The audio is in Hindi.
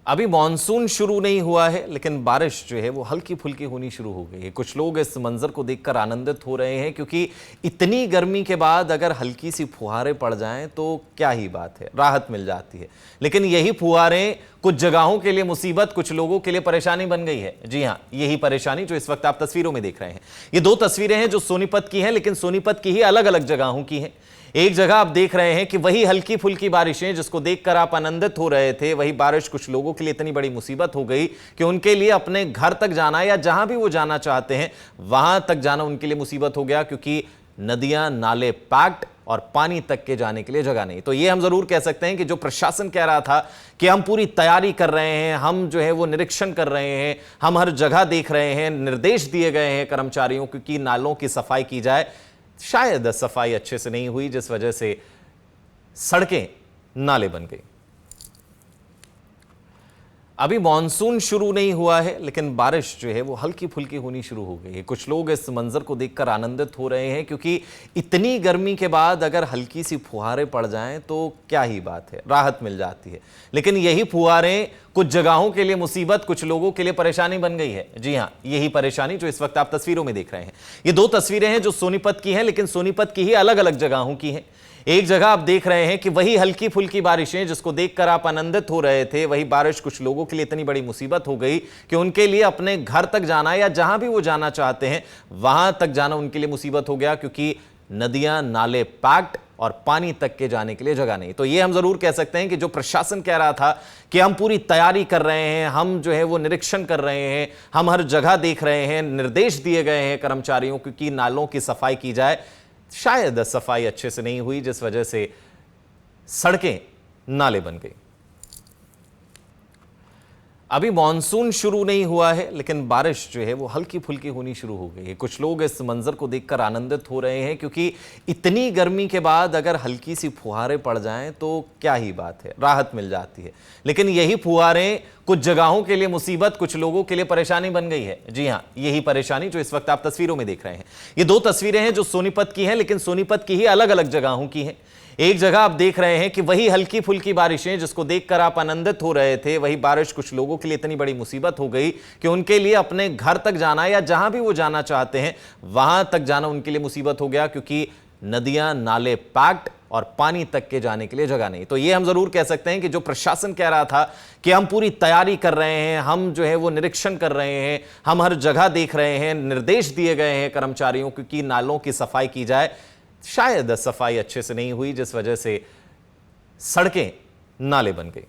अभी मॉनसून शुरू नहीं हुआ है, लेकिन बारिश जो है वो हल्की फुल्की होनी शुरू हो गई है। कुछ लोग इस मंजर को देखकर आनंदित हो रहे हैं, क्योंकि इतनी गर्मी के बाद अगर हल्की सी फुहारें पड़ जाएं तो क्या ही बात है, राहत मिल जाती है। लेकिन यही फुहारें कुछ जगहों के लिए मुसीबत, कुछ लोगों के लिए परेशानी बन गई है। जी हां, यही परेशानी जो इस वक्त आप तस्वीरों में देख रहे हैं। ये दो तस्वीरें हैं जो सोनीपत की हैं, लेकिन सोनीपत की ही अलग अलग जगहों की हैं। एक जगह आप देख रहे हैं कि वही हल्की फुल्की बारिशें जिसको देखकर आप आनंदित हो रहे थे, वही बारिश कुछ लोगों के लिए इतनी बड़ी मुसीबत हो गई कि उनके लिए अपने घर तक जाना या जहां भी वो जाना चाहते हैं वहां तक जाना उनके लिए मुसीबत हो गया, क्योंकि नदियां नाले पैक्ड और पानी तक के जाने के लिए जगह नहीं। तो ये हम जरूर कह सकते हैं कि जो प्रशासन कह रहा था कि हम पूरी तैयारी कर रहे हैं, हम जो है वो निरीक्षण कर रहे हैं, हम हर जगह देख रहे हैं, निर्देश दिए गए हैं कर्मचारियों को कि नालों की सफाई की जाए, शायद सफाई अच्छे से नहीं हुई, जिस वजह से सड़कें नाले बन गई। अभी मॉनसून शुरू नहीं हुआ है, लेकिन बारिश जो है वो हल्की फुल्की होनी शुरू हो गई है। कुछ लोग इस मंजर को देखकर आनंदित हो रहे हैं, क्योंकि इतनी गर्मी के बाद अगर हल्की सी फुहारें पड़ जाएं तो क्या ही बात है, राहत मिल जाती है। लेकिन यही फुहारें कुछ जगहों के लिए मुसीबत, कुछ लोगों के लिए परेशानी बन गई है। जी हां, यही परेशानी जो इस वक्त आप तस्वीरों में देख रहे हैं। ये दो तस्वीरें हैं जो सोनीपत की हैं, लेकिन सोनीपत की ही अलग अलग जगहों की हैं। एक जगह आप देख रहे हैं कि वही हल्की फुल्की बारिशें जिसको देखकर आप आनंदित हो रहे थे, वही बारिश कुछ लोगों के लिए इतनी बड़ी मुसीबत हो गई कि उनके लिए अपने घर तक जाना या जहां भी वो जाना चाहते हैं वहां तक जाना उनके लिए मुसीबत हो गया, क्योंकि नदियां नाले पैक्ड और पानी तक के जाने के लिए जगह नहीं। तो ये हम जरूर कह सकते हैं कि जो प्रशासन कह रहा था कि हम पूरी तैयारी कर रहे हैं, हम जो है वो निरीक्षण कर रहे हैं, हम हर जगह देख रहे हैं, निर्देश दिए गए हैं कर्मचारियों को कि नालों की सफाई की जाए, शायद सफाई अच्छे से नहीं हुई, जिस वजह से सड़कें नाले बन गई। अभी मॉनसून शुरू नहीं हुआ है, लेकिन बारिश जो है वो हल्की फुल्की होनी शुरू हो गई है। कुछ लोग इस मंजर को देखकर आनंदित हो रहे हैं, क्योंकि इतनी गर्मी के बाद अगर हल्की सी फुहारें पड़ जाएं तो क्या ही बात है, राहत मिल जाती है। लेकिन यही फुहारें कुछ जगहों के लिए मुसीबत, कुछ लोगों के लिए परेशानी बन गई है। जी हां, यही परेशानी जो इस वक्त आप तस्वीरों में देख रहे हैं। ये दो तस्वीरें हैं जो सोनीपत की हैं, लेकिन सोनीपत की ही अलग अलग जगहों की हैं। एक जगह आप देख रहे हैं कि वही हल्की फुल्की बारिशें जिसको देखकर आप आनंदित हो रहे थे, वही बारिश कुछ लोगों के लिए इतनी बड़ी मुसीबत हो गई कि उनके लिए अपने घर तक जाना या जहां भी वो जाना चाहते हैं वहां तक जाना उनके लिए मुसीबत हो गया, क्योंकि नदियां नाले पैक्ड और पानी तक के जाने के लिए जगह नहीं। तो ये हम जरूर कह सकते हैं कि जो प्रशासन कह रहा था कि हम पूरी तैयारी कर रहे हैं, हम जो है वो निरीक्षण कर रहे हैं, हम हर जगह देख रहे हैं, निर्देश दिए गए हैं कर्मचारियों को कि नालों की सफाई की जाए, शायद सफाई अच्छे से नहीं हुई, जिस वजह से सड़कें नाले बन गई।